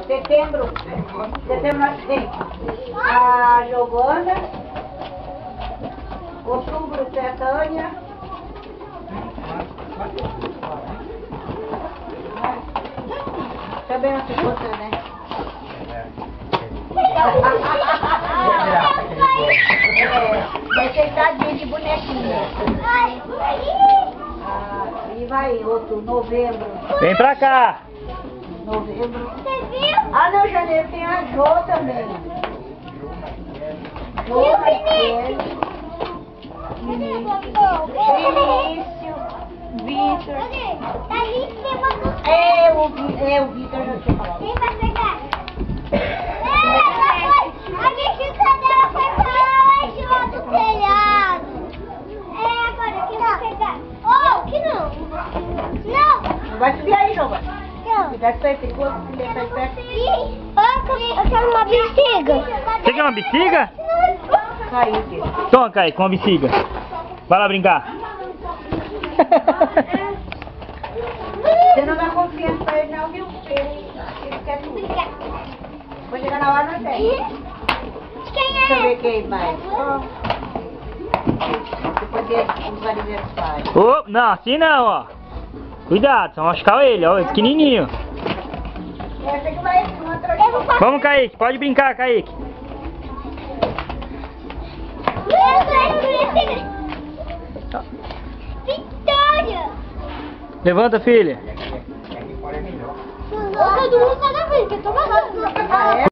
ó. Setembro nós temos a Giovana. Outubro, Betânia. Também não se você, né? Vai ser tadinha de bonequinha. E vai outro, novembro. Vem pra cá. Novembro. Você viu? Ah, não, janeiro tem a Jô também. Jô, Vinícius, Vitor. Tá ali em cima do... O Vitor já tinha falado. Quem vai pegar? A mexicana dela foi pra hoje lá do telhado. Agora quem vai pegar? Oh, que não. Não. Vai subir aí, Giovana. Não. Cuidado com esse corpo, se ele tá perto. Eu quero uma bexiga. Você quer uma bexiga? Caiu aqui. Toma, Kaique, com uma bexiga. Vai lá brincar. Você não dá confiança pra ele não, viu? Ele quer tudo. Quando chegar na hora, não tem. Quem Deixa eu é? ver quem vai. Depois dos aniversários. Ô, não, assim não, ó. Cuidado, só machucar ele, ó, é pequenininho. Essa que vai uma atrás. Eu vou passar. Vamos, Kaique, pode brincar, Kaique. Vitória! Levanta, filha. Todo mundo tá na frente, eu tô agarrando.